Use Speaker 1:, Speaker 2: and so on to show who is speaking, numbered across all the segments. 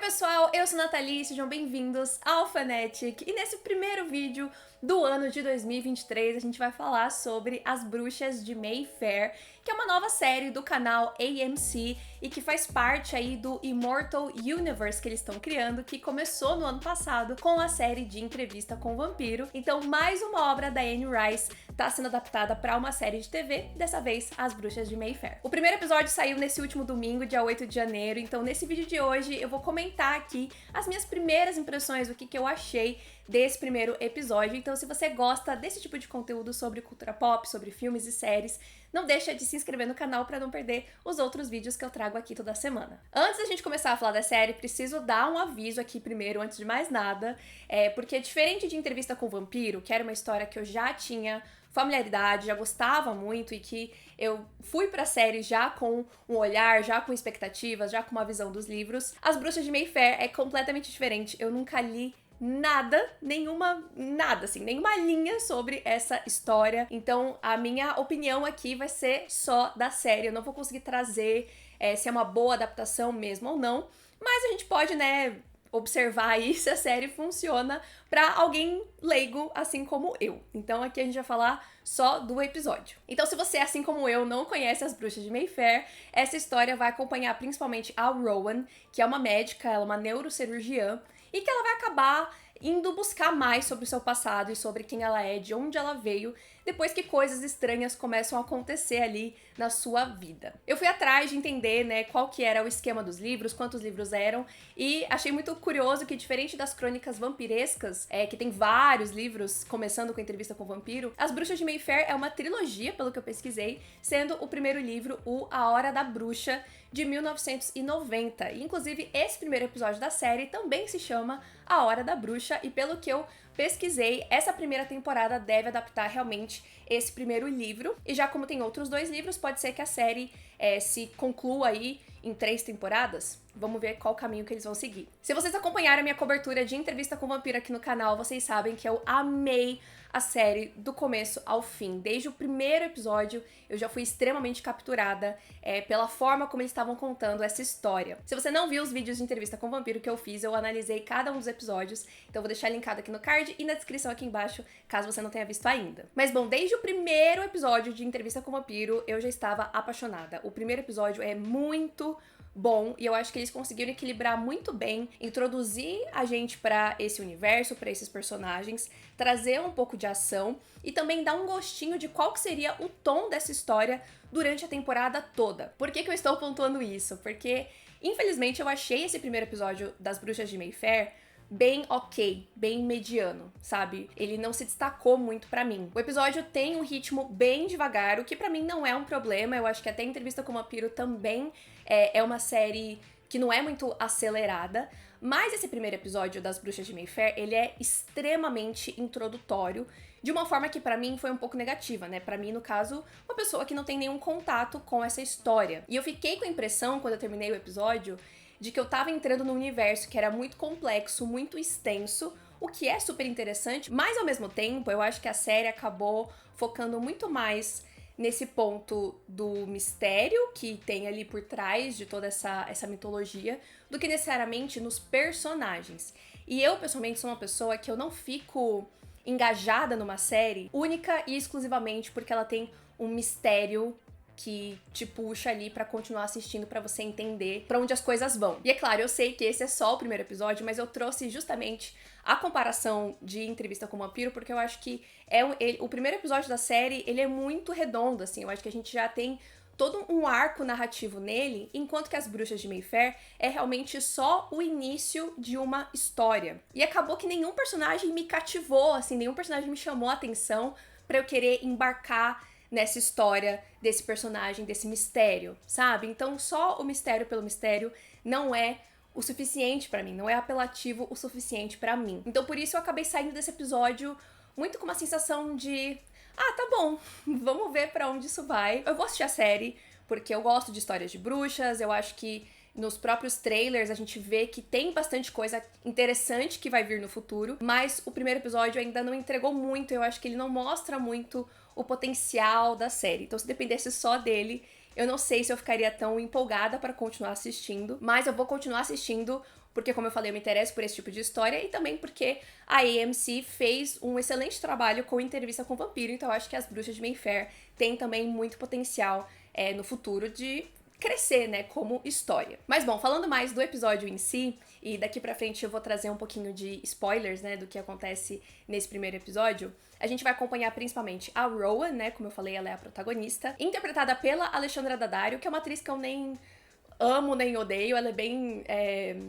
Speaker 1: pessoal, eu sou a Nathalie, sejam bem-vindos ao Fanatic. E nesse primeiro vídeo do ano de 2023, a gente vai falar sobre As Bruxas de Mayfair, que é uma nova série do canal AMC e que faz parte aí do Immortal Universe que eles estão criando, que começou no ano passado com a série de Entrevista com o Vampiro. Então, mais uma obra da Anne Rice está sendo adaptada para uma série de TV, dessa vez As Bruxas de Mayfair. O primeiro episódio saiu nesse último domingo, dia 8 de janeiro, então nesse vídeo de hoje eu vou comentar aqui as minhas primeiras impressões, o que eu achei desse primeiro episódio. Então, se você gosta desse tipo de conteúdo sobre cultura pop, sobre filmes e séries, não deixa de se inscrever no canal para não perder os outros vídeos que eu trago aqui toda semana. Antes da gente começar a falar da série, preciso dar um aviso aqui primeiro, antes de mais nada, porque diferente de Entrevista com o Vampiro, que era uma história que eu já tinha familiaridade, já gostava muito e que eu fui pra série já com um olhar, já com expectativas, já com uma visão dos livros, As Bruxas de Mayfair é completamente diferente. Eu nunca li nenhuma linha sobre essa história. Então, a minha opinião aqui vai ser só da série. Eu não vou conseguir trazer se é uma boa adaptação mesmo ou não, mas a gente pode, observar aí se a série funciona pra alguém leigo, assim como eu. Então aqui a gente vai falar só do episódio. Então, se você, assim como eu, não conhece As Bruxas de Mayfair, essa história vai acompanhar principalmente a Rowan, que é uma médica, ela é uma neurocirurgiã, e que ela vai acabar indo buscar mais sobre o seu passado e sobre quem ela é, de onde ela veio, depois que coisas estranhas começam a acontecer ali na sua vida. Eu fui atrás de entender, qual que era o esquema dos livros, quantos livros eram, e achei muito curioso que, diferente das crônicas vampirescas, que tem vários livros, começando com Entrevista com o Vampiro, As Bruxas de Mayfair é uma trilogia, pelo que eu pesquisei, sendo o primeiro livro A Hora da Bruxa, de 1990. E, inclusive, esse primeiro episódio da série também se chama A Hora da Bruxa, e pelo que eu pesquisei, essa primeira temporada deve adaptar realmente esse primeiro livro. E já como tem outros dois livros, pode ser que a série se conclua aí em 3 temporadas. Vamos ver qual caminho que eles vão seguir. Se vocês acompanharam a minha cobertura de Entrevista com o Vampiro aqui no canal, vocês sabem que eu amei a série do começo ao fim. Desde o primeiro episódio, eu já fui extremamente capturada pela forma como eles estavam contando essa história. Se você não viu os vídeos de Entrevista com o Vampiro que eu fiz, eu analisei cada um dos episódios, então eu vou deixar linkado aqui no card e na descrição aqui embaixo, caso você não tenha visto ainda. Mas bom, desde o primeiro episódio de Entrevista com o Vampiro, eu já estava apaixonada. O primeiro episódio é muito bom, e eu acho que eles conseguiram equilibrar muito bem, introduzir a gente pra esse universo, pra esses personagens, trazer um pouco de ação e também dar um gostinho de qual que seria o tom dessa história durante a temporada toda. Por que eu estou pontuando isso? Porque, infelizmente, eu achei esse primeiro episódio das Bruxas de Mayfair bem ok, bem mediano, sabe? Ele não se destacou muito pra mim. O episódio tem um ritmo bem devagar, o que pra mim não é um problema. Eu acho que até Entrevista com o Vampiro também é uma série que não é muito acelerada, mas esse primeiro episódio das Bruxas de Mayfair, ele é extremamente introdutório, de uma forma que pra mim foi um pouco negativa, Pra mim, no caso, uma pessoa que não tem nenhum contato com essa história. E eu fiquei com a impressão, quando eu terminei o episódio, de que eu tava entrando num universo que era muito complexo, muito extenso, o que é super interessante, mas ao mesmo tempo eu acho que a série acabou focando muito mais nesse ponto do mistério que tem ali por trás de toda essa mitologia, do que necessariamente nos personagens. E eu, pessoalmente, sou uma pessoa que eu não fico engajada numa série única e exclusivamente porque ela tem um mistério que te puxa ali pra continuar assistindo, pra você entender pra onde as coisas vão. E é claro, eu sei que esse é só o primeiro episódio, mas eu trouxe justamente a comparação de Entrevista com o Vampiro, porque eu acho que o primeiro episódio da série, ele é muito redondo, assim. Eu acho que a gente já tem todo um arco narrativo nele, enquanto que As Bruxas de Mayfair é realmente só o início de uma história. E acabou que nenhum personagem me cativou, assim, nenhum personagem me chamou a atenção pra eu querer embarcar nessa história desse personagem, desse mistério, sabe? Então, só o mistério pelo mistério não é o suficiente pra mim, não é apelativo o suficiente pra mim. Então, por isso eu acabei saindo desse episódio muito com uma sensação de tá bom, vamos ver pra onde isso vai. Eu vou assistir a série, porque eu gosto de histórias de bruxas, eu acho que nos próprios trailers a gente vê que tem bastante coisa interessante que vai vir no futuro, mas o primeiro episódio ainda não entregou muito, eu acho que ele não mostra muito o potencial da série. Então, se dependesse só dele, eu não sei se eu ficaria tão empolgada pra continuar assistindo, mas eu vou continuar assistindo porque, como eu falei, eu me interesso por esse tipo de história e também porque a AMC fez um excelente trabalho com Entrevista com o Vampiro, então eu acho que As Bruxas de Mayfair têm também muito potencial no futuro de crescer, né, como história. Mas bom, falando mais do episódio em si, e daqui pra frente eu vou trazer um pouquinho de spoilers, né, do que acontece nesse primeiro episódio, a gente vai acompanhar principalmente a Rowan, né, como eu falei, ela é a protagonista, interpretada pela Alexandra Daddario, que é uma atriz que eu nem amo nem odeio, ela é bem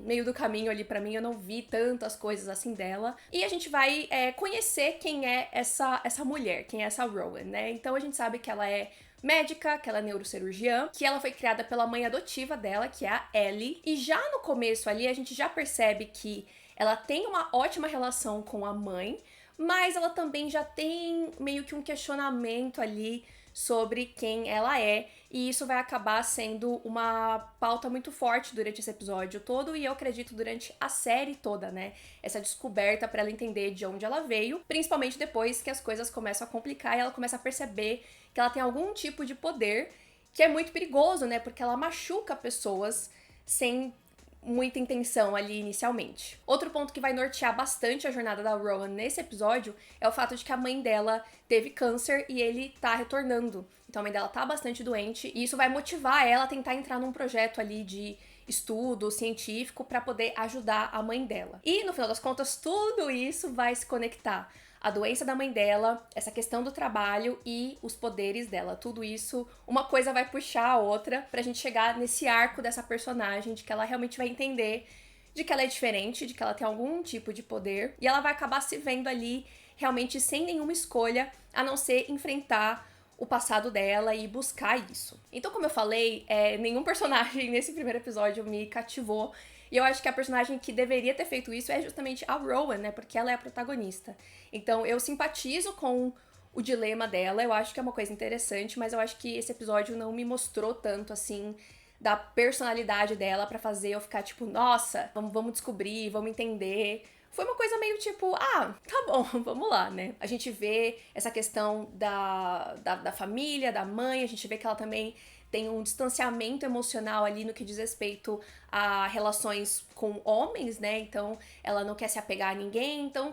Speaker 1: meio do caminho ali pra mim, eu não vi tantas coisas assim dela. E a gente vai conhecer quem é essa mulher, quem é essa Rowan, né? Então a gente sabe que ela é médica, que ela é neurocirurgiã, que ela foi criada pela mãe adotiva dela, que é a Ellie. E já no começo ali, a gente já percebe que ela tem uma ótima relação com a mãe, mas ela também já tem meio que um questionamento ali sobre quem ela é, e isso vai acabar sendo uma pauta muito forte durante esse episódio todo, e eu acredito durante a série toda, né? Essa descoberta pra ela entender de onde ela veio, principalmente depois que as coisas começam a complicar e ela começa a perceber que ela tem algum tipo de poder que é muito perigoso, né? Porque ela machuca pessoas sem muita intenção ali inicialmente. Outro ponto que vai nortear bastante a jornada da Rowan nesse episódio é o fato de que a mãe dela teve câncer e ele tá retornando. Então a mãe dela tá bastante doente e isso vai motivar ela a tentar entrar num projeto ali de estudo científico para poder ajudar a mãe dela. E no final das contas, tudo isso vai se conectar. A doença da mãe dela, essa questão do trabalho e os poderes dela. Tudo isso, uma coisa vai puxar a outra pra gente chegar nesse arco dessa personagem, de que ela realmente vai entender de que ela é diferente, de que ela tem algum tipo de poder, e ela vai acabar se vendo ali realmente sem nenhuma escolha, a não ser enfrentar o passado dela e buscar isso. Então, como eu falei, nenhum personagem nesse primeiro episódio me cativou. E eu acho que a personagem que deveria ter feito isso é justamente a Rowan, né? Porque ela é a protagonista. Então, eu simpatizo com o dilema dela, eu acho que é uma coisa interessante, mas eu acho que esse episódio não me mostrou tanto, assim, da personalidade dela pra fazer eu ficar tipo, nossa, vamos descobrir, vamos entender. Foi uma coisa meio tipo, tá bom, vamos lá, né? A gente vê essa questão da família, da mãe, a gente vê que ela também tem um distanciamento emocional ali no que diz respeito a relações com homens, né? Então, ela não quer se apegar a ninguém. Então,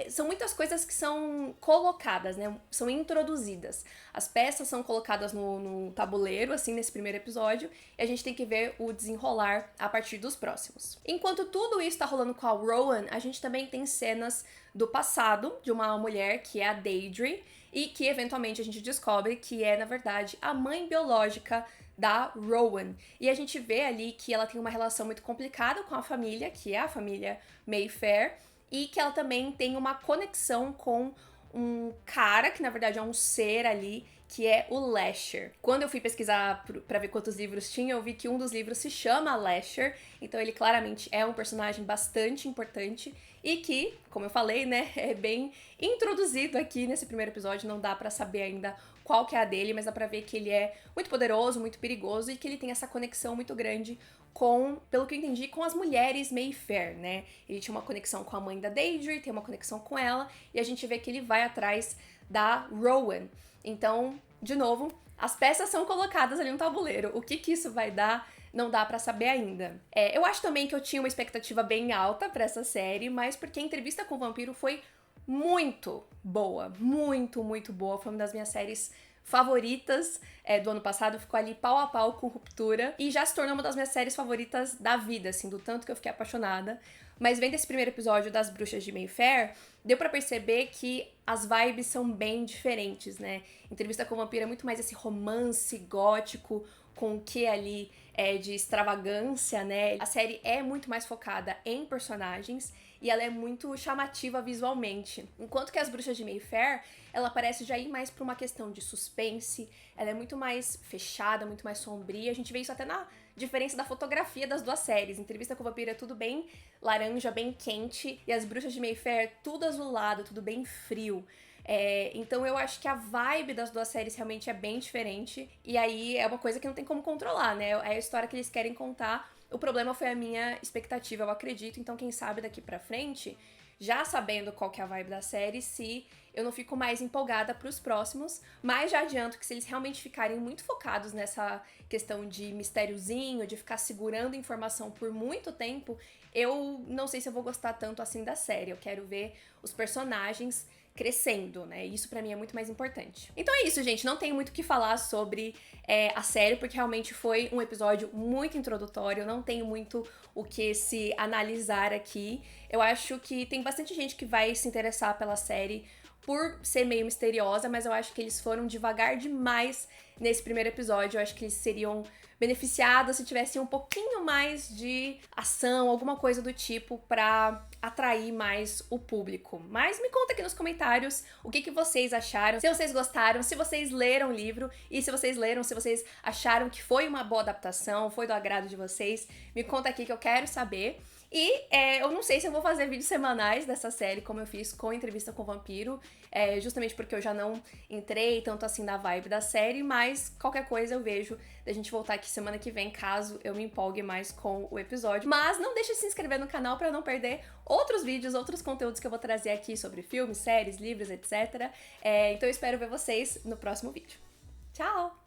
Speaker 1: são muitas coisas que são colocadas, né? São introduzidas. As peças são colocadas no tabuleiro, assim, nesse primeiro episódio, e a gente tem que ver o desenrolar a partir dos próximos. Enquanto tudo isso tá rolando com a Rowan, a gente também tem cenas do passado de uma mulher que é a Deirdre, e que eventualmente a gente descobre que é, na verdade, a mãe biológica da Rowan. E a gente vê ali que ela tem uma relação muito complicada com a família, que é a família Mayfair, e que ela também tem uma conexão com um cara, que na verdade é um ser ali, que é o Lasher. Quando eu fui pesquisar pra ver quantos livros tinha, eu vi que um dos livros se chama Lasher, então ele claramente é um personagem bastante importante e que, como eu falei, né, é bem introduzido aqui nesse primeiro episódio, não dá pra saber ainda qual que é a dele, mas dá pra ver que ele é muito poderoso, muito perigoso e que ele tem essa conexão muito grande com, pelo que eu entendi, com as mulheres Mayfair, né? Ele tinha uma conexão com a mãe da Deirdre, tem uma conexão com ela, e a gente vê que ele vai atrás da Rowan. Então, de novo, as peças são colocadas ali no tabuleiro. O que isso vai dar, não dá pra saber ainda. Eu acho também que eu tinha uma expectativa bem alta pra essa série, mas porque a Entrevista com o Vampiro foi muito boa, muito, muito boa. Foi uma das minhas séries favoritas do ano passado, ficou ali pau a pau com Ruptura e já se tornou uma das minhas séries favoritas da vida, assim, do tanto que eu fiquei apaixonada. Mas vendo esse primeiro episódio das Bruxas de Mayfair, deu pra perceber que as vibes são bem diferentes, né? Entrevista com o Vampiro é muito mais esse romance gótico com o que ali de extravagância, né? A série é muito mais focada em personagens e ela é muito chamativa visualmente. Enquanto que as Bruxas de Mayfair, ela parece já ir mais pra uma questão de suspense, ela é muito mais fechada, muito mais sombria. A gente vê isso até na diferença da fotografia das duas séries. Entrevista com o Vampiro é tudo bem laranja, bem quente, e as Bruxas de Mayfair tudo azulado, tudo bem frio. Então eu acho que a vibe das duas séries realmente é bem diferente, e aí é uma coisa que não tem como controlar, né? É a história que eles querem contar, O problema foi a minha expectativa, eu acredito. Então, quem sabe daqui pra frente, já sabendo qual que é a vibe da série, se eu não fico mais empolgada pros próximos, mas já adianto que se eles realmente ficarem muito focados nessa questão de mistériozinho, de ficar segurando informação por muito tempo, eu não sei se eu vou gostar tanto assim da série. Eu quero ver os personagens crescendo, né? Isso pra mim é muito mais importante. Então é isso, gente. Não tenho muito o que falar sobre a série, porque realmente foi um episódio muito introdutório. Eu não tenho muito o que se analisar aqui. Eu acho que tem bastante gente que vai se interessar pela série por ser meio misteriosa, mas eu acho que eles foram devagar demais nesse primeiro episódio. Eu acho que eles seriam beneficiados se tivessem um pouquinho mais de ação, alguma coisa do tipo, pra atrair mais o público. Mas me conta aqui nos comentários o que vocês acharam, se vocês gostaram, se vocês leram o livro, e se vocês leram, se vocês acharam que foi uma boa adaptação, foi do agrado de vocês. Me conta aqui que eu quero saber. E eu não sei se eu vou fazer vídeos semanais dessa série, como eu fiz com Entrevista com o Vampiro, justamente porque eu já não entrei tanto assim na vibe da série, mas qualquer coisa eu vejo da gente voltar aqui semana que vem, caso eu me empolgue mais com o episódio. Mas não deixe de se inscrever no canal pra não perder outros vídeos, outros conteúdos que eu vou trazer aqui sobre filmes, séries, livros, etc. Então eu espero ver vocês no próximo vídeo. Tchau!